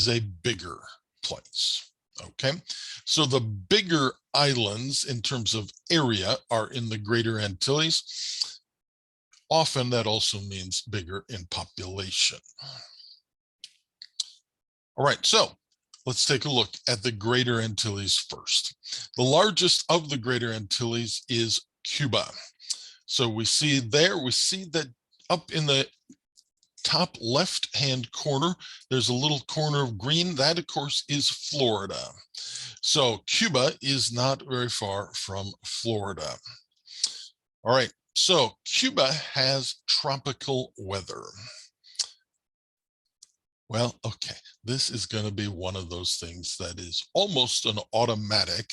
is a bigger place. Okay, so the bigger islands in terms of area are in the Greater Antilles. Often that also means bigger in population. All right, so let's take a look at the Greater Antilles first. The largest of the Greater Antilles is Cuba. So we see that up in the top left-hand corner, there's a little corner of green. That, of course, is Florida. So Cuba is not very far from Florida. All right, so Cuba has tropical weather. Well, okay, this is going to be one of those things that is almost an automatic,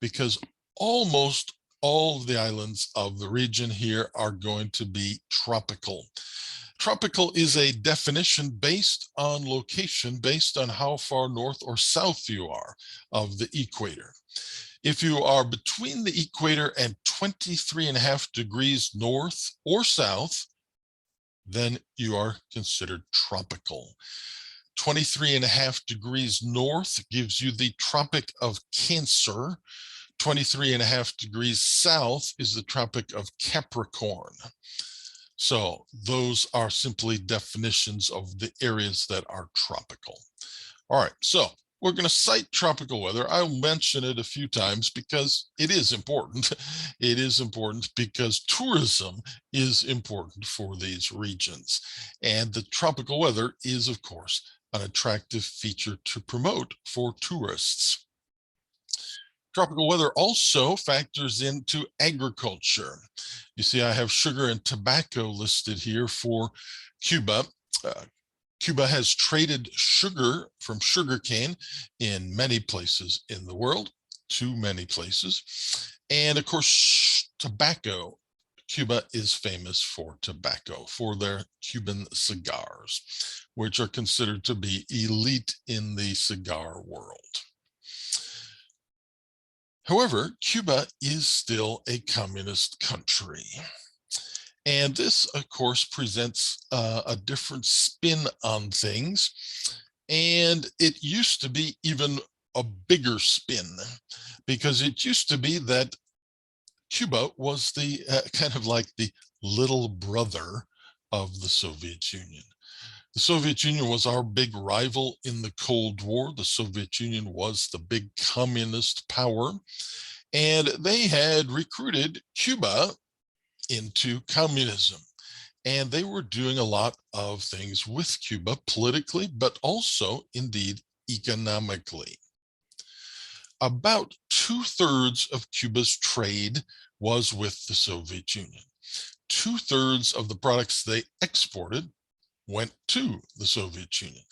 because almost all of the islands of the region here are going to be tropical. Tropical is a definition based on location, based on how far north or south you are of the equator. If you are between the equator and 23.5 degrees north or south, then you are considered tropical. 23.5 degrees north gives you the Tropic of Cancer. 23.5 degrees south is the Tropic of Capricorn. So those are simply definitions of the areas that are tropical. All right, so we're going to cite tropical weather. I'll mention it a few times because it is important. It is important because tourism is important for these regions. And the tropical weather is, of course, an attractive feature to promote for tourists. Tropical weather also factors into agriculture. You see, I have sugar and tobacco listed here for Cuba. Cuba has traded sugar from sugarcane in many places in the world, too many places. And of course, tobacco. Cuba is famous for tobacco, for their Cuban cigars, which are considered to be elite in the cigar world. However, Cuba is still a communist country. And this, of course, presents a different spin on things. And it used to be even a bigger spin, because it used to be that Cuba was the kind of like the little brother of the Soviet Union. The Soviet Union was our big rival in the Cold War. The Soviet Union was the big communist power, and they had recruited Cuba into communism. And they were doing a lot of things with Cuba politically, but also indeed economically. About 2/3 of Cuba's trade was with the Soviet Union. 2/3 of the products they exported went to the Soviet Union.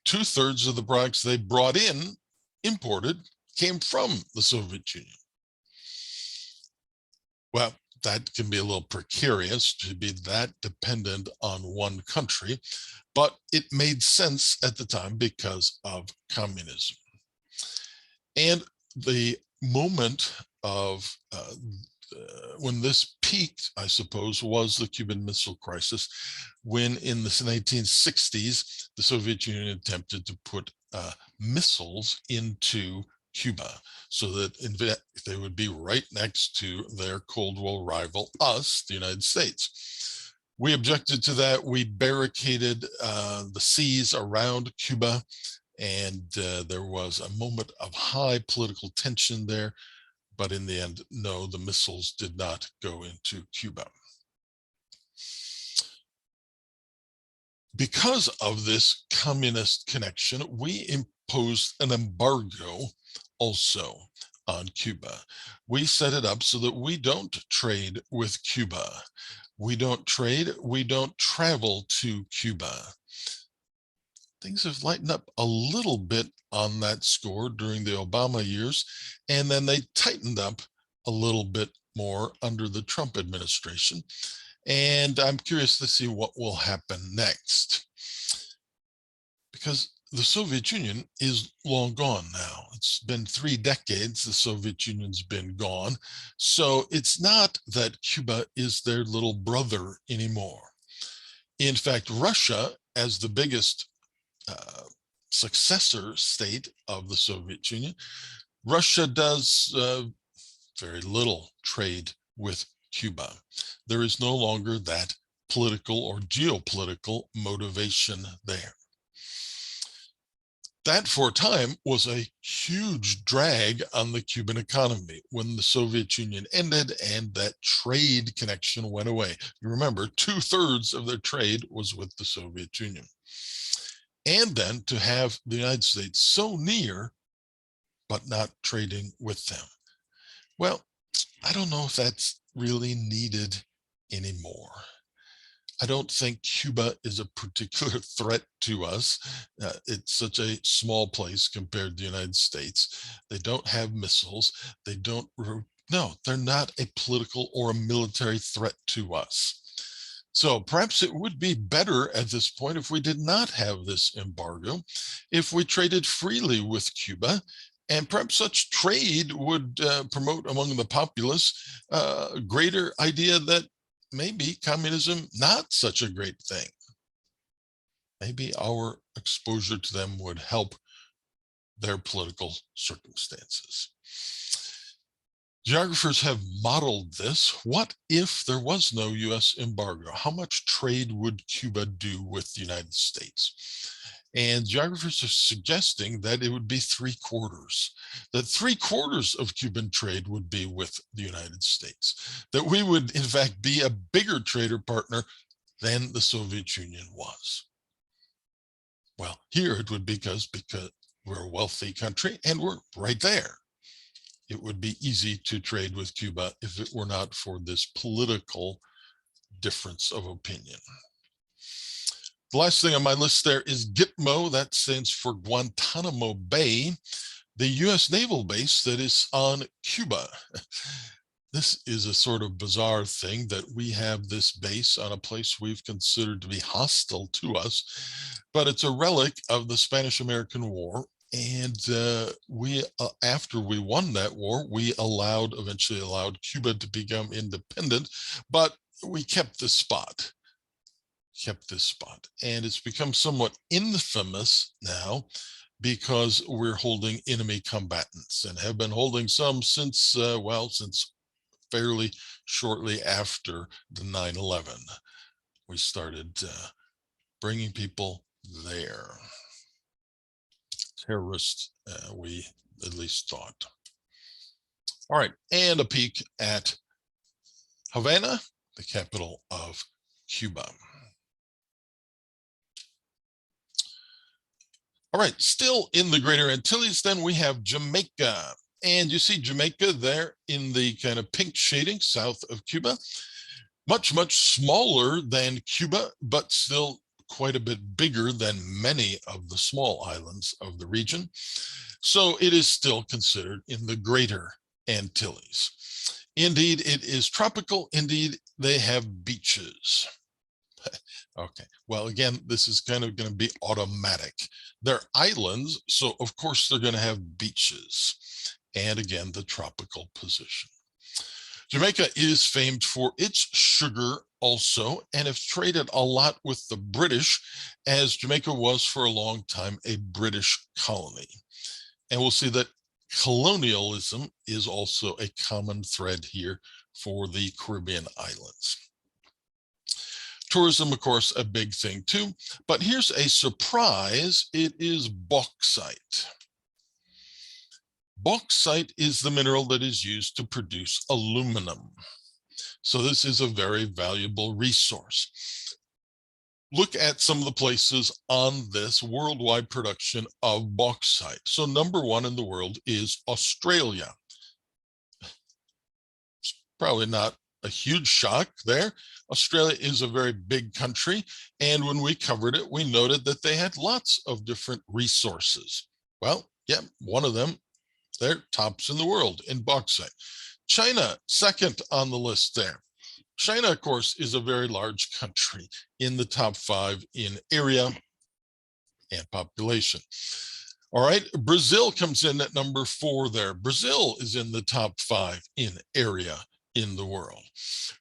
2/3 of the products they brought in, imported, came from the Soviet Union. Well, that can be a little precarious to be that dependent on one country, but it made sense at the time because of communism. And the moment of when this peaked, I suppose, was the Cuban Missile Crisis, when in the 1960s, the Soviet Union attempted to put missiles into Cuba so that they would be right next to their Cold War rival, us, the United States. We objected to that. We barricaded the seas around Cuba, and there was a moment of high political tension there. But in the end, no, the missiles did not go into Cuba. Because of this communist connection, we imposed an embargo also on Cuba. We set it up so that we don't trade with Cuba. We don't trade, we don't travel to Cuba. Things have lightened up a little bit on that score during the Obama years, and then they tightened up a little bit more under the Trump administration. And I'm curious to see what will happen next, because the Soviet Union is long gone now. It's been 3 decades the Soviet Union's been gone. So it's not that Cuba is their little brother anymore. In fact, Russia, as the biggest successor state of the Soviet Union, Russia does very little trade with Cuba. There is no longer that political or geopolitical motivation there. That for a time was a huge drag on the Cuban economy when the Soviet Union ended and that trade connection went away. You remember, 2/3 of their trade was with the Soviet Union. And then to have the United States so near, but not trading with them. Well, I don't know if that's really needed anymore. I don't think Cuba is a particular threat to us. It's such a small place compared to the United States. They don't have missiles. They don't, no, they're not a political or a military threat to us. So perhaps it would be better at this point if we did not have this embargo, if we traded freely with Cuba, and perhaps such trade would promote among the populace a greater idea that maybe communism not such a great thing. Maybe our exposure to them would help their political circumstances. Geographers have modeled this. What if there was no US embargo? How much trade would Cuba do with the United States? And geographers are suggesting that it would be 3/4, that 3/4 of Cuban trade would be with the United States, that we would in fact be a bigger trader partner than the Soviet Union was. Well, here it would be because we're a wealthy country and we're right there. It would be easy to trade with Cuba if it were not for this political difference of opinion. The last thing on my list there is Gitmo. That stands for Guantanamo Bay, the US naval base that is on Cuba. This is a sort of bizarre thing that we have this base on a place we've considered to be hostile to us, but it's a relic of the Spanish-American War. And after we won that war, we eventually allowed Cuba to become independent, but we kept this spot. And it's become somewhat infamous now because we're holding enemy combatants and have been holding some since, since fairly shortly after the 9/11. We started bringing people there. Terrorists, we at least thought. All right, and a peek at Havana, the capital of Cuba. All right, still in the Greater Antilles, then we have Jamaica. And you see Jamaica there in the kind of pink shading south of Cuba. Much, much smaller than Cuba, but still quite a bit bigger than many of the small islands of the region. So it is still considered in the Greater Antilles. Indeed, it is tropical. Indeed, they have beaches. Okay, well, again, this is kind of going to be automatic. They're islands, so of course they're going to have beaches. And again, the tropical position. Jamaica is famed for its sugar also, and have traded a lot with the British, as Jamaica was for a long time a British colony. And we'll see that colonialism is also a common thread here for the Caribbean islands. Tourism, of course, a big thing too, but here's a surprise. It is bauxite. Bauxite is the mineral that is used to produce aluminum. So this is a very valuable resource. Look at some of the places on this worldwide production of bauxite. So #1 in the world is Australia. It's probably not a huge shock there. Australia is a very big country, and when we covered it, we noted that they had lots of different resources. Well, yeah, one of them, they're tops in the world in bauxite. China, second on the list there. China, of course, is a very large country, in the top 5 in area and population. All right, Brazil comes in at #4 there. Brazil is in the top 5 in area in the world.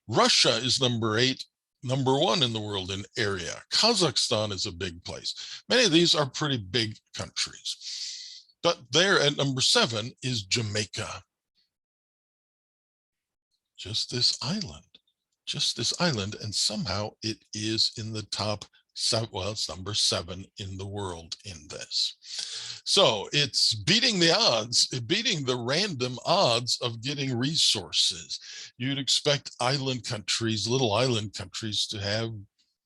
Russia is #8, #1 in the world in area. Kazakhstan is a big place. Many of these are pretty big countries. But there at #7 is Jamaica. Just this island, and somehow it is in the top 7. Well, it's #7 in the world in this. So it's beating the odds, beating the random odds of getting resources. You'd expect little island countries to have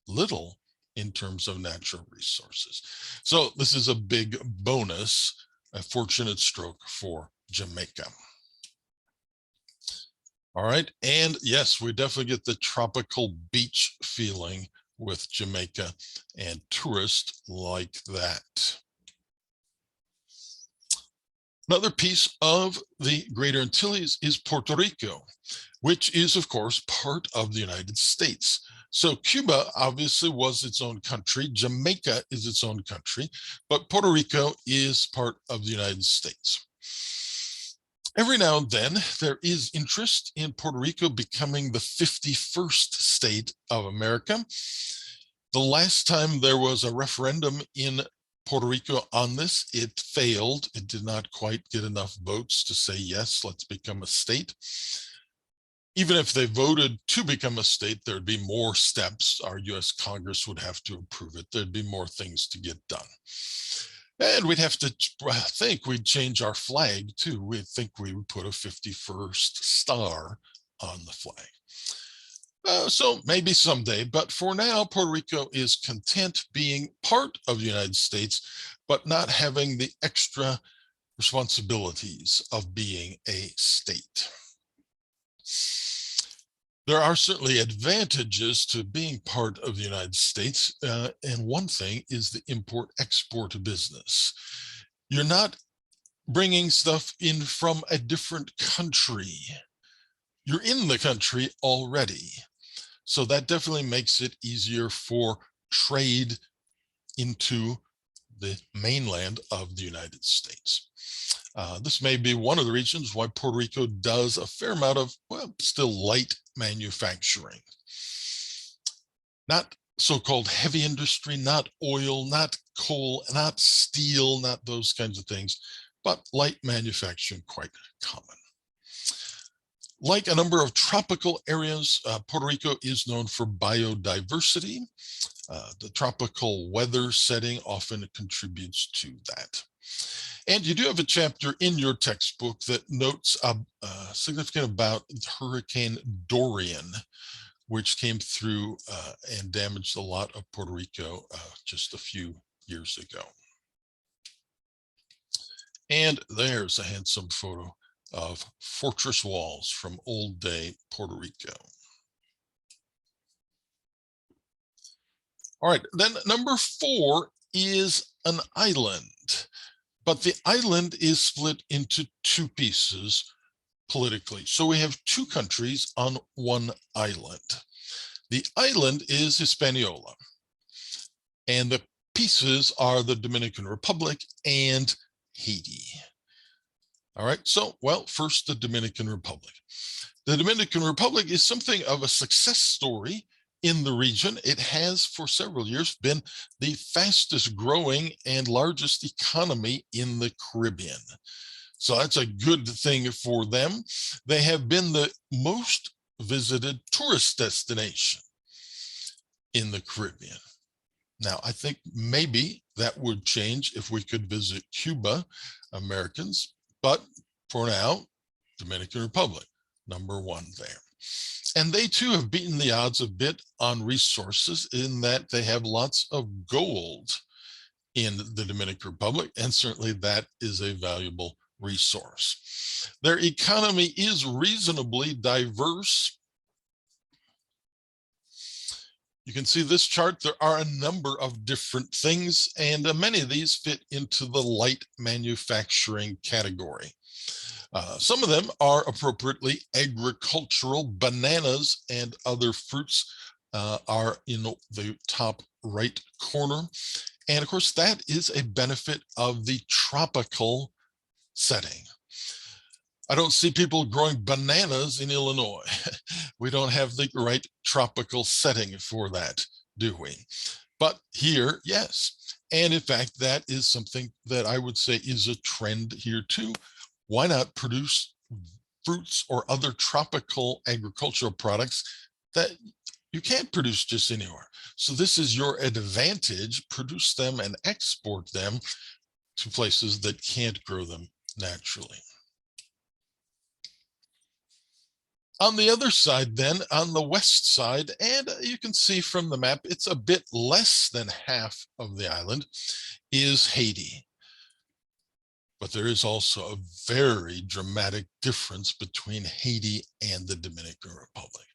little in terms of natural resources. So this is a big bonus, a fortunate stroke for Jamaica. All right. And yes, we definitely get the tropical beach feeling with Jamaica and tourists like that. Another piece of the Greater Antilles is Puerto Rico, which is, of course, part of the United States. So Cuba obviously was its own country. Jamaica is its own country, but Puerto Rico is part of the United States. Every now and then, there is interest in Puerto Rico becoming the 51st state of America. The last time there was a referendum in Puerto Rico on this, it failed. It did not quite get enough votes to say, yes, let's become a state. Even if they voted to become a state, there'd be more steps. Our US Congress would have to approve it. There'd be more things to get done. And we'd have to think we'd change our flag too. We'd think we would put a 51st star on the flag. So maybe someday, but for now, Puerto Rico is content being part of the United States, but not having the extra responsibilities of being a state. There are certainly advantages to being part of the United States, and one thing is the import-export business. You're not bringing stuff in from a different country. You're in the country already. So that definitely makes it easier for trade into the mainland of the United States. This may be one of the reasons why Puerto Rico does a fair amount of, well, still light manufacturing. Not so-called heavy industry, not oil, not coal, not steel, not those kinds of things, but light manufacturing quite common. Like a number of tropical areas, Puerto Rico is known for biodiversity. The tropical weather setting often contributes to that. And you do have a chapter in your textbook that notes significant about Hurricane Dorian, which came through and damaged a lot of Puerto Rico just a few years ago. And there's a handsome photo of fortress walls from old day Puerto Rico. All right, then #4 is an island, but the island is split into 2 pieces politically. So we have 2 countries on one island. The island is Hispaniola, and the pieces are the Dominican Republic and Haiti. All right, so, well, first, the Dominican Republic. The Dominican Republic is something of a success story in the region. It has for several years been the fastest growing and largest economy in the Caribbean. So that's a good thing for them. They have been the most visited tourist destination in the Caribbean. Now, I think maybe that would change if we could visit Cuba, Americans, but for now, Dominican Republic, #1 there. And they too have beaten the odds a bit on resources in that they have lots of gold in the Dominican Republic, and certainly that is a valuable resource. Their economy is reasonably diverse. You can see this chart. There are a number of different things, and many of these fit into the light manufacturing category. Some of them are appropriately agricultural. Bananas and other fruits are in the top right corner. And of course, that is a benefit of the tropical setting. I don't see people growing bananas in Illinois. We don't have the right tropical setting for that, do we? But here, yes. And in fact, that is something that I would say is a trend here too. Why not produce fruits or other tropical agricultural products that you can't produce just anywhere? So this is your advantage. Produce them and export them to places that can't grow them naturally. On the other side, then, on the west side, and you can see from the map, it's a bit less than half of the island, is Haiti. But there is also a very dramatic difference between Haiti and the Dominican Republic.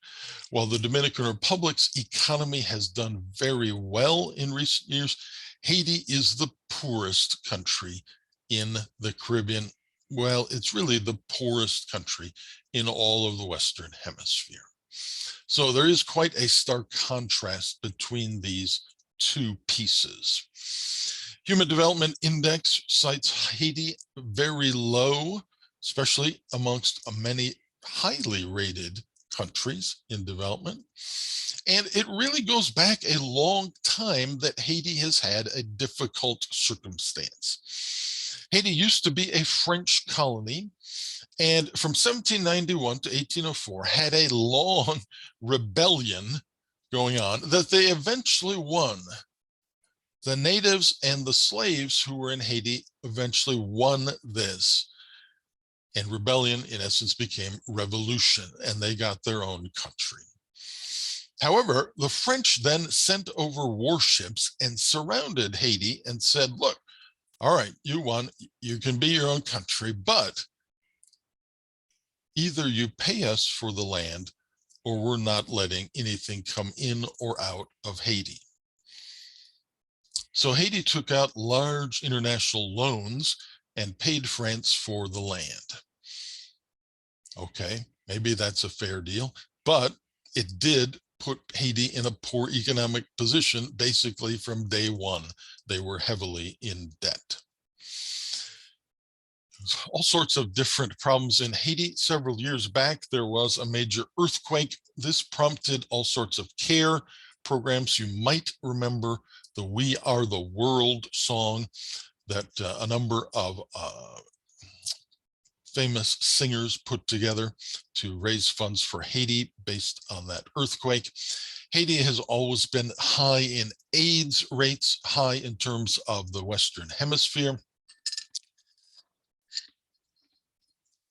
While the Dominican Republic's economy has done very well in recent years, Haiti is the poorest country in the Caribbean. Well, it's really the poorest country in all of the Western Hemisphere. So there is quite a stark contrast between these two pieces. Human Development Index cites Haiti very low, especially amongst many highly rated countries in development. And it really goes back a long time that Haiti has had a difficult circumstance. Haiti used to be a French colony, and from 1791 to 1804 had a long rebellion going on that they eventually won. The natives and the slaves who were in Haiti eventually won this, and rebellion in essence became revolution, and they got their own country. However, the French then sent over warships and surrounded Haiti and said, look, all right, you won, you can be your own country, but either you pay us for the land or we're not letting anything come in or out of Haiti. So Haiti took out large international loans and paid France for the land. Okay, maybe that's a fair deal, but it did put Haiti in a poor economic position basically from day one. They were heavily in debt. All sorts of different problems in Haiti. Several years back, there was a major earthquake. This prompted all sorts of care programs. You might remember the We Are the World song that a number of famous singers put together to raise funds for Haiti based on that earthquake. Haiti has always been high in AIDS rates, high in terms of the Western Hemisphere.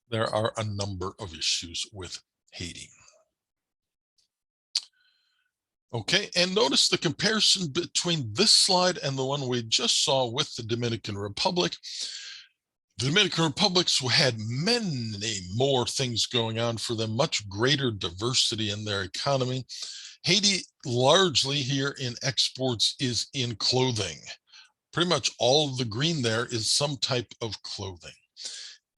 There are a number of issues with Haiti. Okay, and notice the comparison between this slide and the one we just saw with the Dominican Republic. The Dominican Republic's had many more things going on for them, much greater diversity in their economy. Haiti, largely here in exports, is in clothing. Pretty much all of the green there is some type of clothing.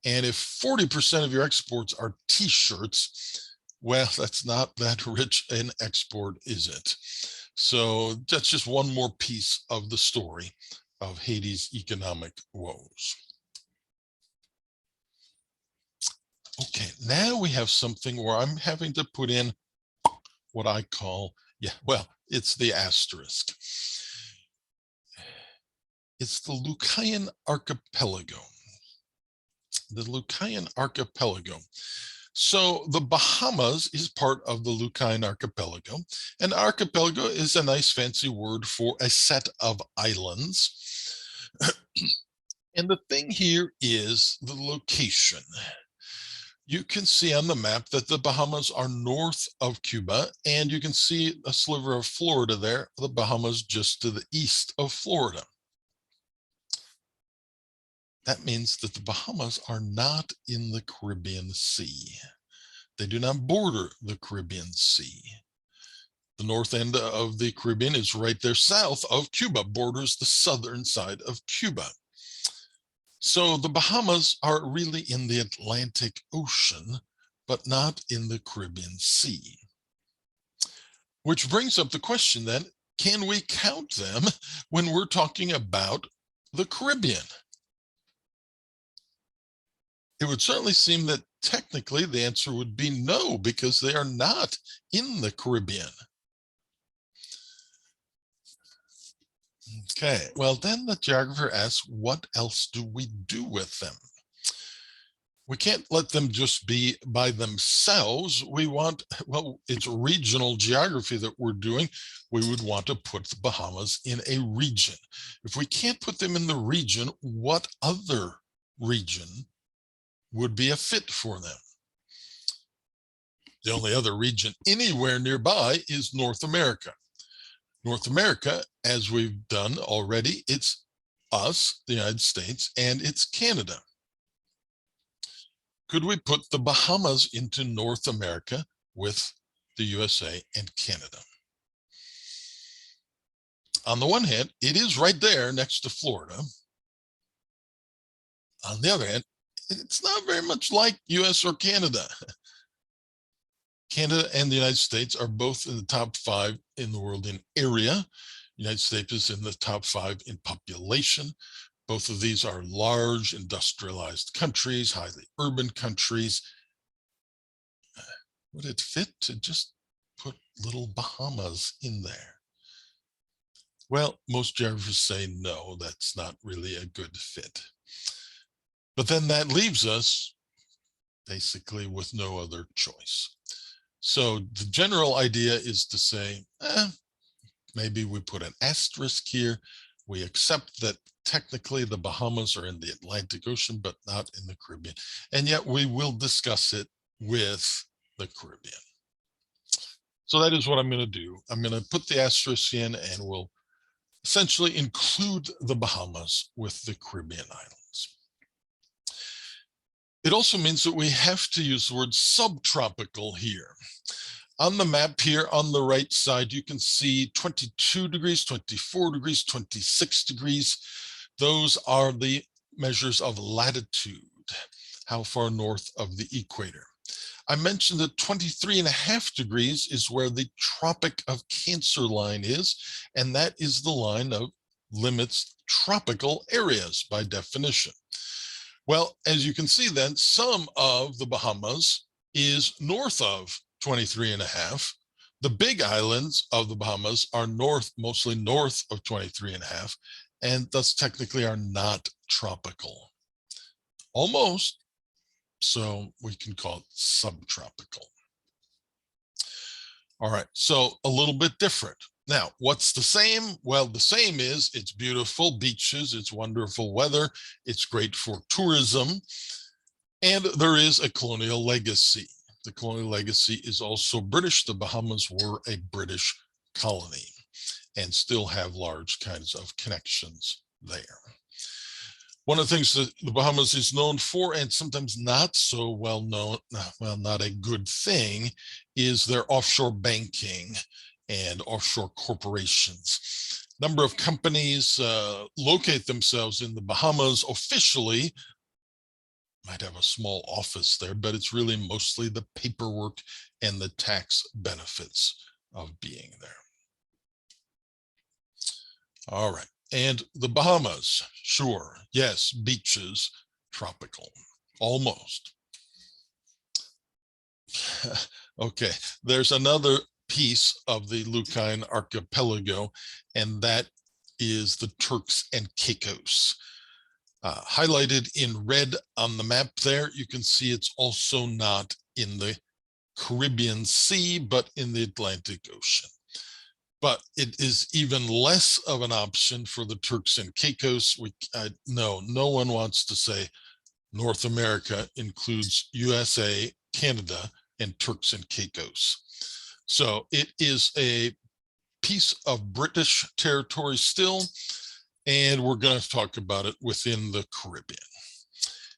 And if 40% of your exports are t-shirts, well, that's not that rich an export, is it? So that's just one more piece of the story of Haiti's economic woes. Okay, now we have something where I'm having to put in what I call, it's the asterisk. It's the Lucayan Archipelago. The Lucayan Archipelago. So the Bahamas is part of the Lucayan Archipelago, and archipelago is a nice fancy word for a set of islands. And the thing here is the location. You can see on the map that the Bahamas are north of Cuba, and you can see a sliver of Florida there, the Bahamas just to the east of Florida. That means that the Bahamas are not in the Caribbean Sea. They do not border the Caribbean Sea. The north end of the Caribbean is right there south of Cuba, borders the southern side of Cuba. So the Bahamas are really in the Atlantic Ocean, but not in the Caribbean Sea. Which brings up the question then, can we count them when we're talking about the Caribbean? It would certainly seem that technically the answer would be no, because they are not in the Caribbean. Okay, well, then the geographer asks, what else do we do with them? We can't let them just be by themselves. We want, well, it's regional geography that we're doing. We would want to put the Bahamas in a region. If we can't put them in the region, what other region would be a fit for them? The only other region anywhere nearby is North America. North America, as we've done already, it's us, the United States, and it's Canada. Could we put the Bahamas into North America with the USA and Canada? On the one hand, it is right there next to Florida. On the other hand, it's not very much like US or Canada. Canada and the United States are both in the top 5 in the world in area. The United States is in the top 5 in population. Both of these are large industrialized countries, highly urban countries. Would it fit to just put little Bahamas in there? Well, most geographers say no, that's not really a good fit. But then that leaves us basically with no other choice. So the general idea is to say, maybe we put an asterisk here. We accept that technically the Bahamas are in the Atlantic Ocean, but not in the Caribbean. And yet we will discuss it with the Caribbean. So that is what I'm going to do. I'm going to put the asterisk in, and we'll essentially include the Bahamas with the Caribbean islands. It also means that we have to use the word subtropical here. On the map here on the right side, you can see 22 degrees, 24 degrees, 26 degrees. Those are the measures of latitude, how far north of the equator. I mentioned that 23.5 degrees is where the Tropic of Cancer line is, and that is the line that limits tropical areas by definition. Well, as you can see then, some of the Bahamas is north of 23.5. The big islands of the Bahamas are mostly north of 23.5, and thus technically are not tropical. Almost, so we can call it subtropical. All right, so a little bit different. Now, what's the same? Well, the same is it's beautiful beaches, it's wonderful weather, it's great for tourism, and there is a colonial legacy. The colonial legacy is also British. The Bahamas were a British colony and still have large kinds of connections there. One of the things that the Bahamas is known for, and sometimes not so well known, well, not a good thing, is their offshore banking and offshore corporations. Number of companies locate themselves in the Bahamas officially, might have a small office there, but it's really mostly the paperwork and the tax benefits of being there. All right. And the Bahamas, sure, yes, beaches, tropical, almost. Okay, there's another piece of the Lucayne archipelago, and that is the Turks and Caicos. Highlighted in red on the map there, you can see it's also not in the Caribbean Sea, but in the Atlantic Ocean. But it is even less of an option for the Turks and Caicos. No one wants to say North America includes USA, Canada, and Turks and Caicos. So it is a piece of British territory still, and we're going to talk about it within the Caribbean.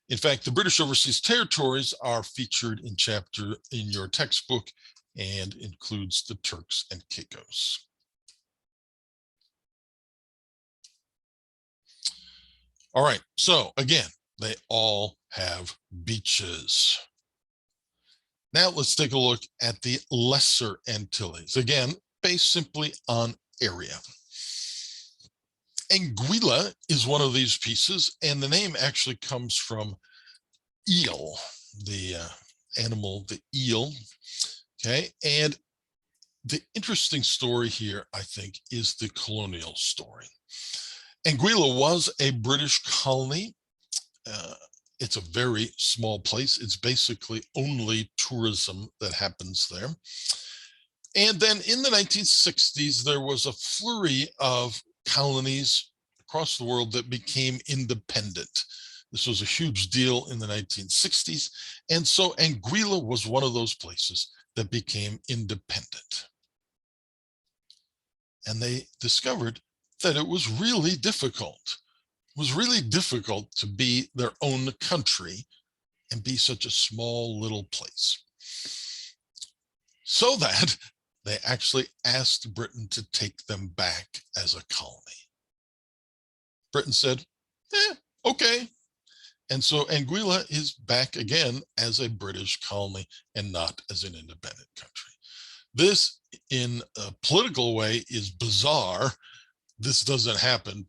In fact, the British Overseas Territories are featured in chapter in your textbook and includes the Turks and Caicos. All right, so again, they all have beaches. Now let's take a look at the Lesser Antilles, again, based simply on area. Anguilla is one of these pieces, and the name actually comes from eel, the animal, the eel. Okay, and the interesting story here, I think, is the colonial story. Anguilla was a British colony. Uh, it's a very small place. It's basically only tourism that happens there. And then in the 1960s, there was a flurry of colonies across the world that became independent. This was a huge deal in the 1960s. And so Anguilla was one of those places that became independent. And they discovered that it was really difficult. It was really difficult to be their own country and be such a small little place. So that they actually asked Britain to take them back as a colony. Britain said, okay. And so Anguilla is back again as a British colony and not as an independent country. This, in a political way, is bizarre. This doesn't happen.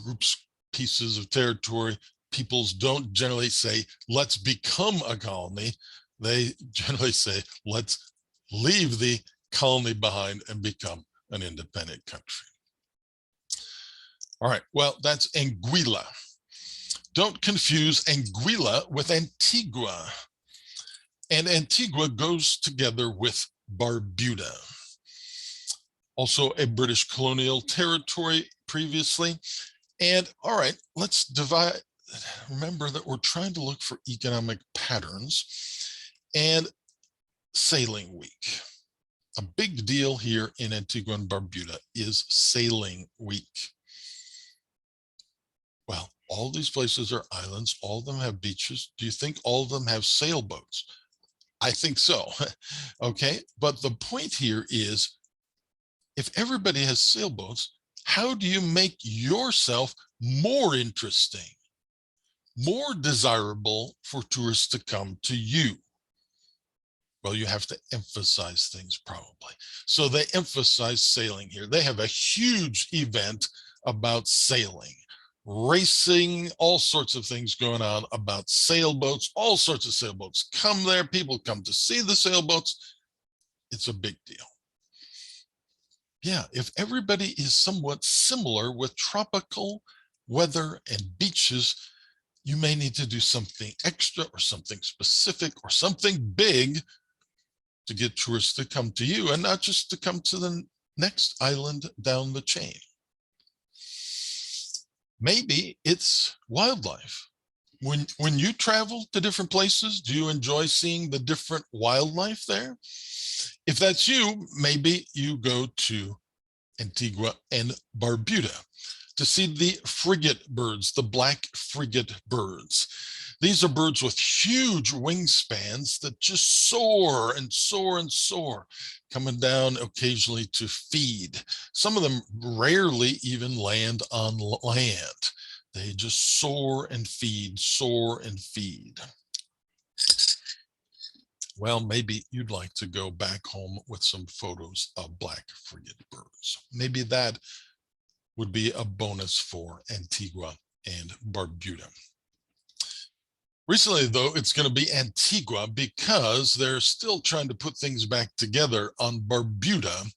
Groups, pieces of territory, peoples don't generally say, let's become a colony. They generally say, let's leave the colony behind and become an independent country. All right, well, that's Anguilla. Don't confuse Anguilla with Antigua. And Antigua goes together with Barbuda, also a British colonial territory previously. And all right, let's divide. Remember that we're trying to look for economic patterns. And sailing week. A big deal here in Antigua and Barbuda is sailing week. Well, all these places are islands. All of them have beaches. Do you think all of them have sailboats? I think so. Okay, but the point here is, if everybody has sailboats, how do you make yourself more interesting, more desirable for tourists to come to you? Well, you have to emphasize things probably. So they emphasize sailing here. They have a huge event about sailing, racing, all sorts of things going on about sailboats. All sorts of sailboats come there. People come to see the sailboats. It's a big deal. Yeah, if everybody is somewhat similar with tropical weather and beaches, you may need to do something extra or something specific or something big to get tourists to come to you and not just to come to the next island down the chain. Maybe it's wildlife. When you travel to different places, do you enjoy seeing the different wildlife there? If that's you, maybe you go to Antigua and Barbuda to see the frigate birds, the black frigate birds. These are birds with huge wingspans that just soar and soar and soar, coming down occasionally to feed. Some of them rarely even land on land. They just soar and feed, soar and feed. Well, maybe you'd like to go back home with some photos of black frigate birds. Maybe that would be a bonus for Antigua and Barbuda. Recently, though, it's going to be Antigua because they're still trying to put things back together on Barbuda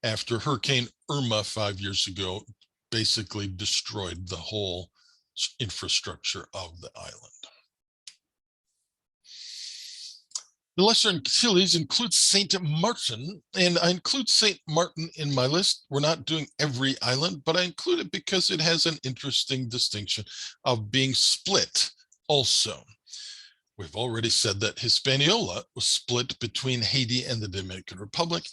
after Hurricane Irma 5 years ago basically destroyed the whole infrastructure of the island. The Lesser Antilles includes Saint Martin, and I include Saint Martin in my list. We're not doing every island, but I include it because it has an interesting distinction of being split also. We've already said that Hispaniola was split between Haiti and the Dominican Republic.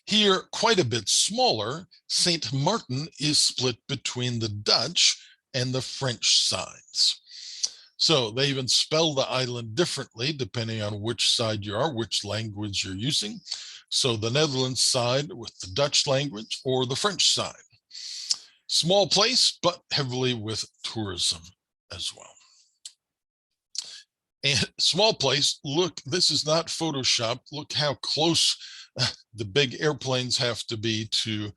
Here, quite a bit smaller, Saint Martin is split between the Dutch and the French sides. So they even spell the island differently depending on which side you are, which language you're using. So the Netherlands side with the Dutch language or the French side. Small place, but heavily with tourism as well. And small place, look, this is not Photoshop. Look how close the big airplanes have to be to,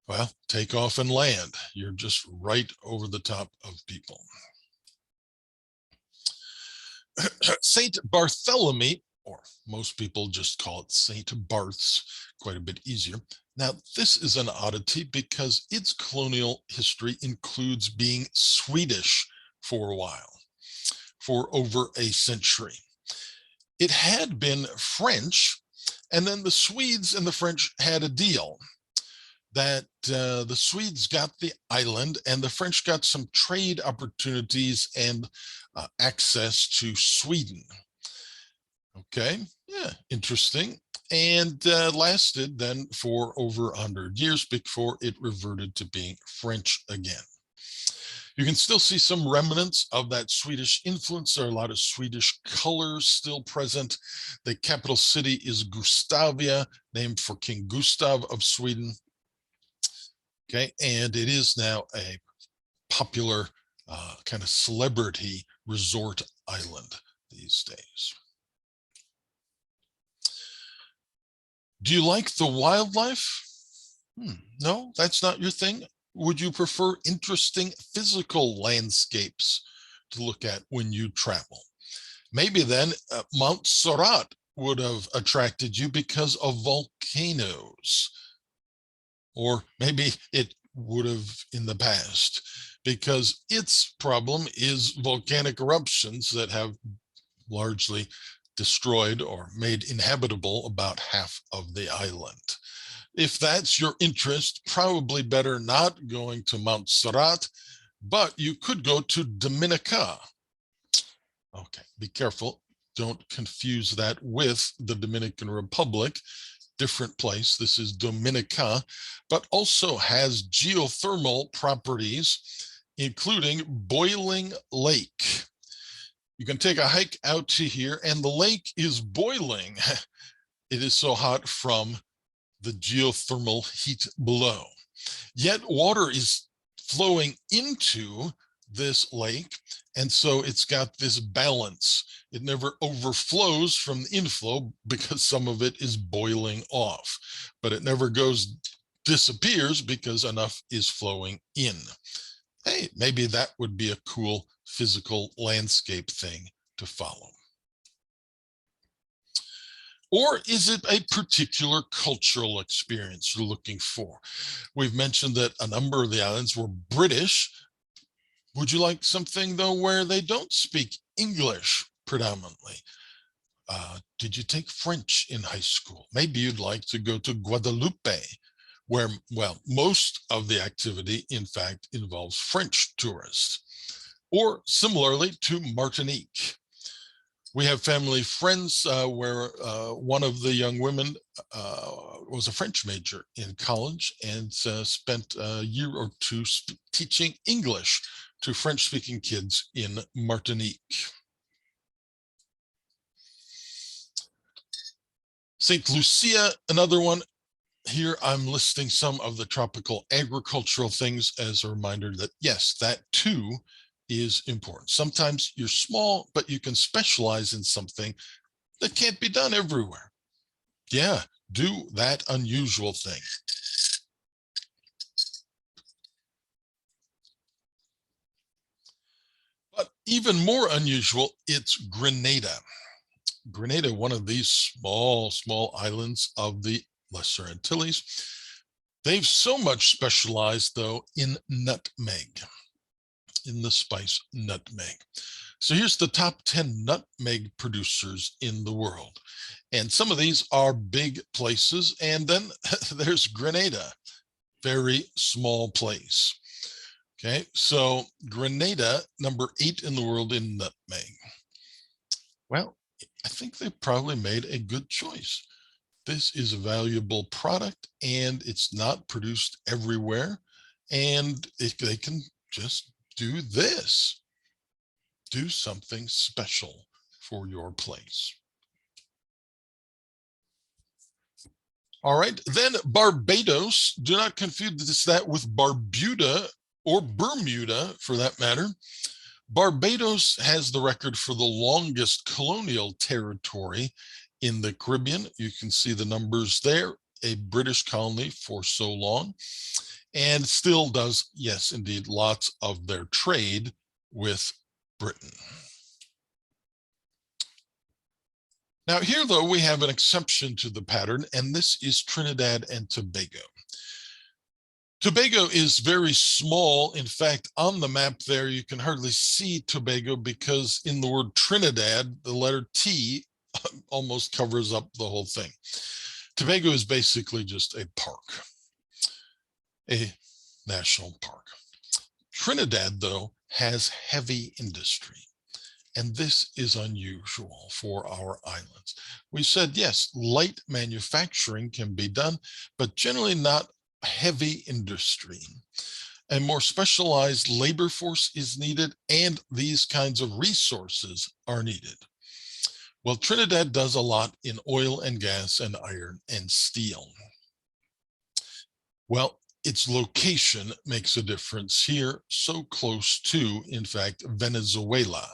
well, take off and land. You're just right over the top of people. Saint Bartholomew, or most people just call it Saint Barth's, quite a bit easier. Now, this is an oddity because its colonial history includes being Swedish for a while, for over a century. It had been French, and then the Swedes and the French had a deal that the Swedes got the island and the French got some trade opportunities and access to Sweden. Okay, yeah, interesting. And lasted then for over 100 years before it reverted to being French again. You can still see some remnants of that Swedish influence. There are a lot of Swedish colors still present. The capital city is Gustavia, named for King Gustav of Sweden. Okay, and it is now a popular kind of celebrity resort island these days. Do you like the wildlife? No, that's not your thing. Would you prefer interesting physical landscapes to look at when you travel? Maybe then Mount Sorat would have attracted you because of volcanoes. Or maybe it would have in the past, because its problem is volcanic eruptions that have largely destroyed or made inhabitable about half of the island. If that's your interest, probably better not going to Mount Serrat, but you could go to Dominica. Okay, be careful. Don't confuse that with the Dominican Republic. Different place. This is Dominica, but also has geothermal properties, including Boiling Lake. You can take a hike out to here, and the lake is boiling. It is so hot from the geothermal heat below. Yet water is flowing into this lake, and so it's got this balance. It never overflows from the inflow because some of it is boiling off, but it never disappears because enough is flowing in. Hey, maybe that would be a cool physical landscape thing to follow. Or is it a particular cultural experience you're looking for? We've mentioned that a number of the islands were British. Would you like something, though, where they don't speak English predominantly? Did you take French in high school? Maybe you'd like to go to Guadeloupe, where, well, most of the activity, in fact, involves French tourists. Or similarly to Martinique. We have family friends where one of the young women was a French major in college and spent a year or two teaching English to French-speaking kids in Martinique. St. Lucia, another one. Here I'm listing some of the tropical agricultural things as a reminder that, yes, that too is important. Sometimes you're small, but you can specialize in something that can't be done everywhere. Yeah, do that unusual thing. But even more unusual, it's Grenada. Grenada, one of these small islands of the Lesser Antilles. They've so much specialized, though, in nutmeg, in the spice nutmeg. So here's the top 10 nutmeg producers in the world. And some of these are big places. And then there's Grenada, very small place. Okay, so Grenada, number 8 in the world in nutmeg. Well, I think they probably made a good choice. This is a valuable product and it's not produced everywhere. And they can just do this. Do something special for your place. All right, then Barbados. Do not confuse that with Barbuda or Bermuda for that matter. Barbados has the record for the longest colonial territory in the Caribbean. You can see the numbers there, a British colony for so long, and still does, yes, indeed, lots of their trade with Britain. Now here, though, we have an exception to the pattern, and this is Trinidad and Tobago. Tobago is very small. In fact, on the map there, you can hardly see Tobago because in the word Trinidad, the letter T almost covers up the whole thing. Tobago is basically just a park, a national park. Trinidad, though, has heavy industry. And this is unusual for our islands. We said, yes, light manufacturing can be done, but generally not heavy industry. A more specialized labor force is needed, and these kinds of resources are needed. Well, Trinidad does a lot in oil and gas and iron and steel. Well, its location makes a difference here, so close to, in fact, Venezuela.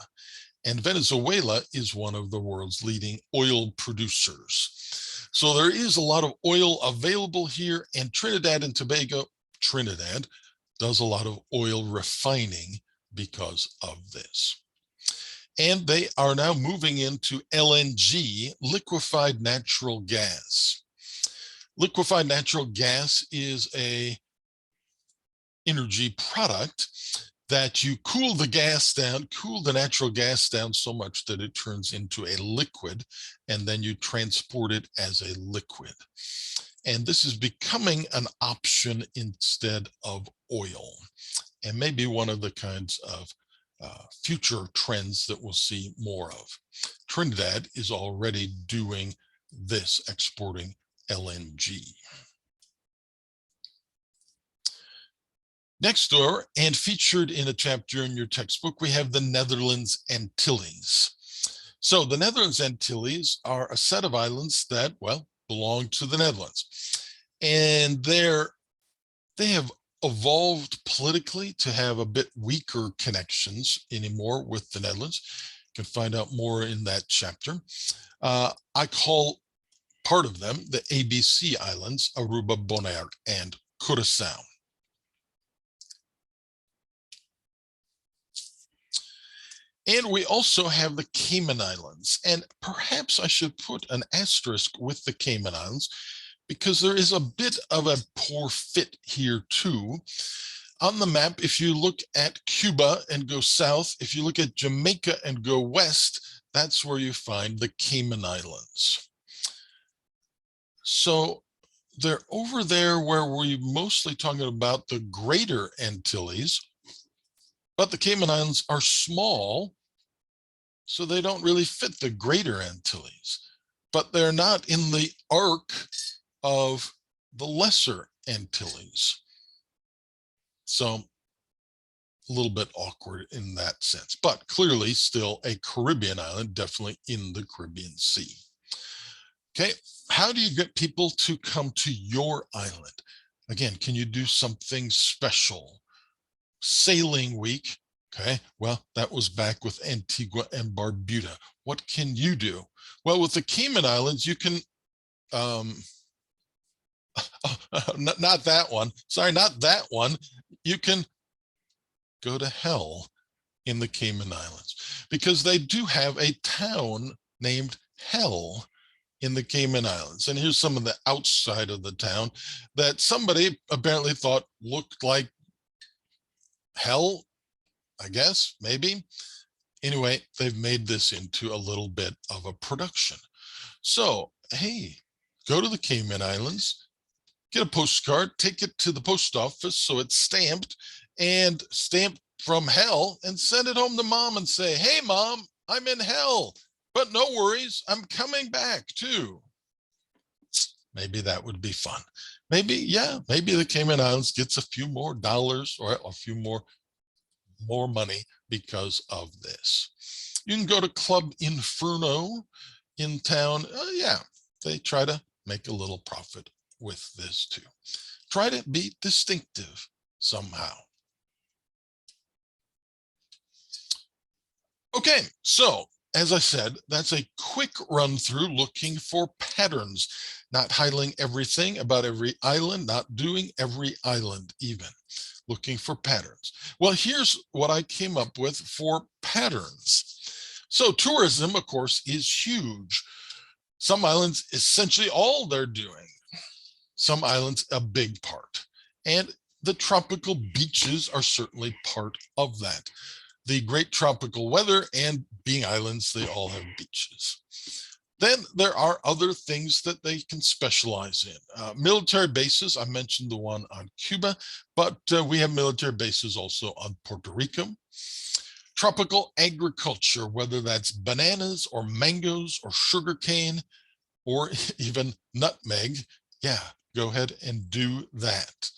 And Venezuela is one of the world's leading oil producers. So there is a lot of oil available here, and Trinidad and Tobago, Trinidad, does a lot of oil refining because of this. And they are now moving into LNG, liquefied natural gas. Liquefied natural gas is a energy product that you cool the gas down, cool the natural gas down so much that it turns into a liquid, and then you transport it as a liquid. And this is becoming an option instead of oil, and maybe one of the kinds of future trends that we'll see more of. Trinidad is already doing this, exporting LNG. Next door, and featured in a chapter in your textbook, we have the Netherlands Antilles. So the Netherlands Antilles are a set of islands that, well, belong to the Netherlands. And they have evolved politically to have a bit weaker connections anymore with the Netherlands. You can find out more in that chapter. I call part of them the ABC Islands, Aruba, Bonaire, and Curaçao. And we also have the Cayman Islands. And perhaps I should put an asterisk with the Cayman Islands because there is a bit of a poor fit here too. On the map, if you look at Cuba and go south, if you look at Jamaica and go west, that's where you find the Cayman Islands. So they're over there where we're mostly talking about the Greater Antilles, but the Cayman Islands are small, so they don't really fit the Greater Antilles, but they're not in the arc of the Lesser Antilles. So a little bit awkward in that sense, but clearly still a Caribbean island, definitely in the Caribbean Sea. Okay, how do you get people to come to your island? Again, can you do something special? Sailing week. Okay, well, that was back with Antigua and Barbuda. What can you do? Well, with the Cayman Islands, you can, not that one. Sorry, not that one. You can go to hell in the Cayman Islands because they do have a town named Hell in the Cayman Islands. And here's some of the outside of the town that somebody apparently thought looked like hell, I guess, maybe. Anyway, they've made this into a little bit of a production. So, hey, go to the Cayman Islands, get a postcard, take it to the post office so it's stamped, and stamped from hell, and send it home to mom and say, hey, mom, I'm in hell, but no worries, I'm coming back too. Maybe that would be fun. Maybe, yeah, maybe the Cayman Islands gets a few more dollars or a few more money because of this. You can go to Club Inferno in town. Yeah, they try to make a little profit with this too. Try to be distinctive somehow. Okay, so as I said, that's a quick run through looking for patterns, not highlighting everything about every island, not doing every island even, looking for patterns. Well, here's what I came up with for patterns. So tourism, of course, is huge. Some islands, essentially all they're doing. Some islands, a big part. And the tropical beaches are certainly part of that. The great tropical weather and being islands, they all have beaches. Then there are other things that they can specialize in. Military bases, I mentioned the one on Cuba, but we have military bases also on Puerto Rico. Tropical agriculture, whether that's bananas or mangoes or sugarcane or even nutmeg, yeah, go ahead and do that.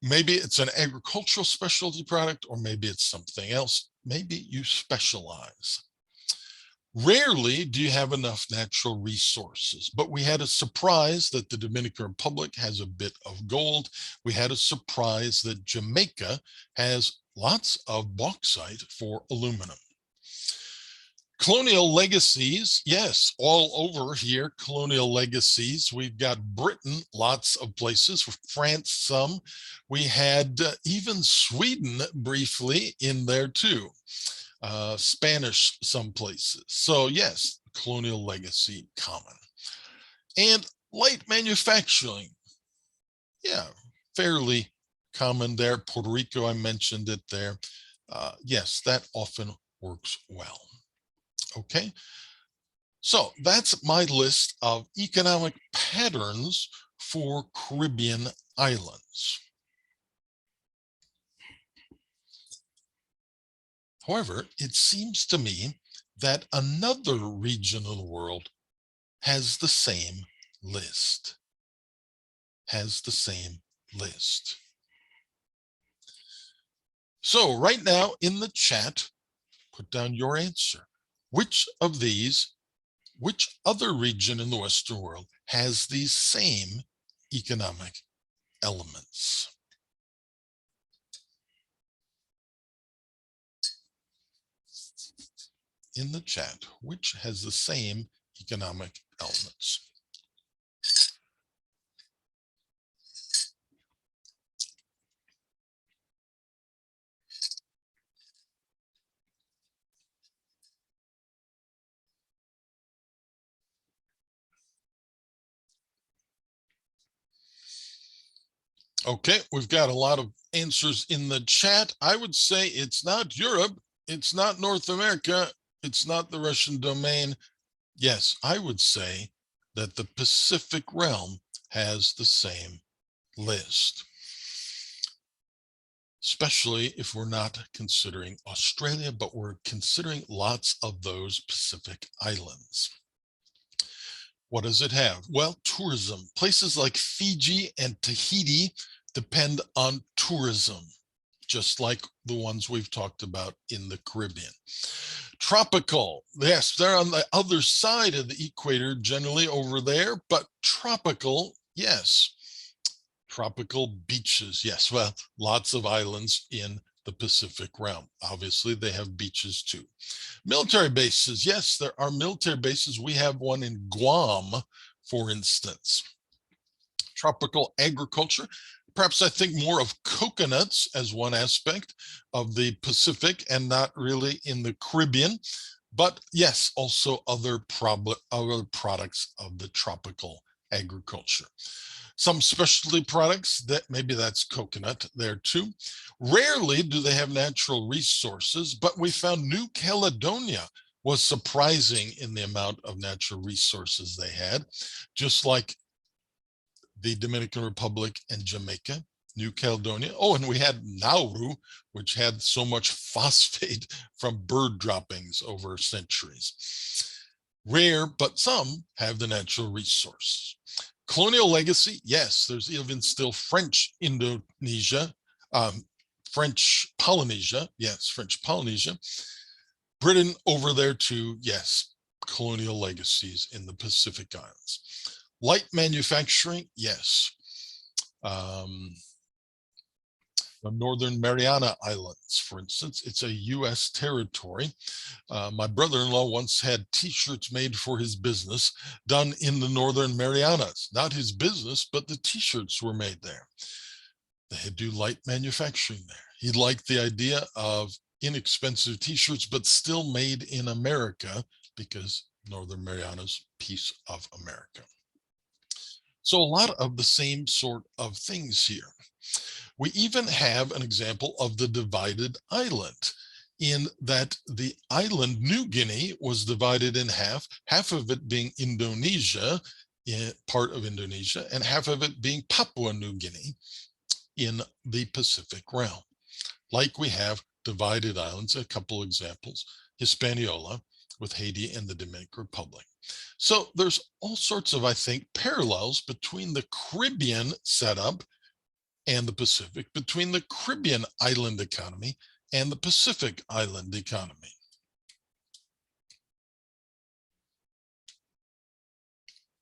Maybe it's an agricultural specialty product, or maybe it's something else. Maybe you specialize. Rarely do you have enough natural resources, but we had a surprise that the Dominican Republic has a bit of gold. We had a surprise that Jamaica has lots of bauxite for aluminum. Colonial legacies, yes, all over here, colonial legacies. We've got Britain, lots of places, France, some. We had even Sweden briefly in there too. Spanish, some places. So yes, colonial legacy common. And light manufacturing, yeah, fairly common there. Puerto Rico, I mentioned it there. Yes, that often works well. Okay, so that's my list of economic patterns for Caribbean islands. However, it seems to me that another region of the world has the same list. So right now in the chat, put down your answer. Which other region in the Western world has these same economic elements? In the chat, which has the same economic elements? Okay, we've got a lot of answers in the chat. I would say it's not Europe, it's not North America, it's not the Russian domain. Yes, I would say that the Pacific realm has the same list, especially if we're not considering Australia, but we're considering lots of those Pacific islands. What does it have? Well, tourism. Places like Fiji and Tahiti depend on tourism, just like the ones we've talked about in the Caribbean. Tropical, yes, they're on the other side of the equator, generally over there, but tropical, yes. Tropical beaches, yes, well, lots of islands in the Pacific realm. Obviously, they have beaches too. Military bases, yes, there are military bases. We have one in Guam, for instance. Tropical agriculture, perhaps I think more of coconuts as one aspect of the Pacific and not really in the Caribbean. But yes, also other products of the tropical agriculture. Some specialty products, that maybe that's coconut there too. Rarely do they have natural resources, but we found New Caledonia was surprising in the amount of natural resources they had, just like the Dominican Republic and Jamaica. New Caledonia. Oh, and we had Nauru, which had so much phosphate from bird droppings over centuries. Rare, but some have the natural resource. Colonial legacy, yes, there's even still French Indonesia, French Polynesia, yes, French Polynesia. Britain over there too, yes, colonial legacies in the Pacific Islands. Light manufacturing, yes. The Northern Mariana Islands, for instance, it's a U.S. territory. My brother-in-law once had T-shirts made for his business done in the Northern Marianas. Not his business, but the T-shirts were made there. They do light manufacturing there. He liked the idea of inexpensive T-shirts, but still made in America because Northern Marianas, piece of America. So a lot of the same sort of things here. We even have an example of the divided island, in that the island New Guinea was divided in half of it being Indonesia, part of Indonesia, and half of it being Papua New Guinea in the Pacific realm. Like we have divided islands, a couple examples, Hispaniola with Haiti and the Dominican Republic. So there's all sorts of, I think, parallels between the Caribbean setup and the Pacific, between the Caribbean island economy and the Pacific island economy.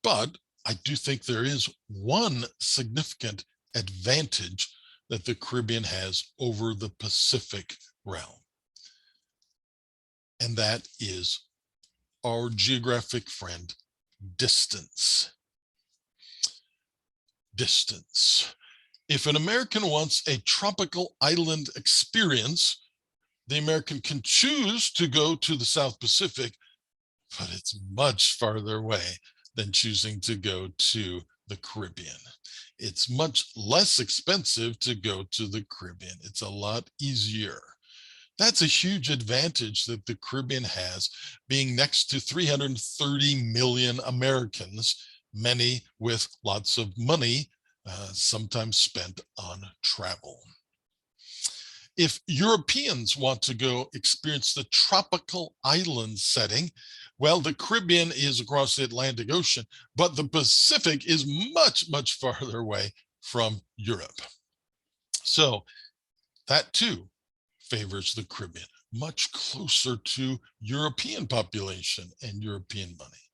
But I do think there is one significant advantage that the Caribbean has over the Pacific realm, and that is our geographic friend, distance. Distance. If an American wants a tropical island experience, the American can choose to go to the South Pacific, but it's much farther away than choosing to go to the Caribbean. It's much less expensive to go to the Caribbean. It's a lot easier. That's a huge advantage that the Caribbean has, being next to 330 million Americans, many with lots of money, sometimes spent on travel. If Europeans want to go experience the tropical island setting, well, the Caribbean is across the Atlantic Ocean, but the Pacific is much, much farther away from Europe. So that too favors the Caribbean, much closer to European population and European money.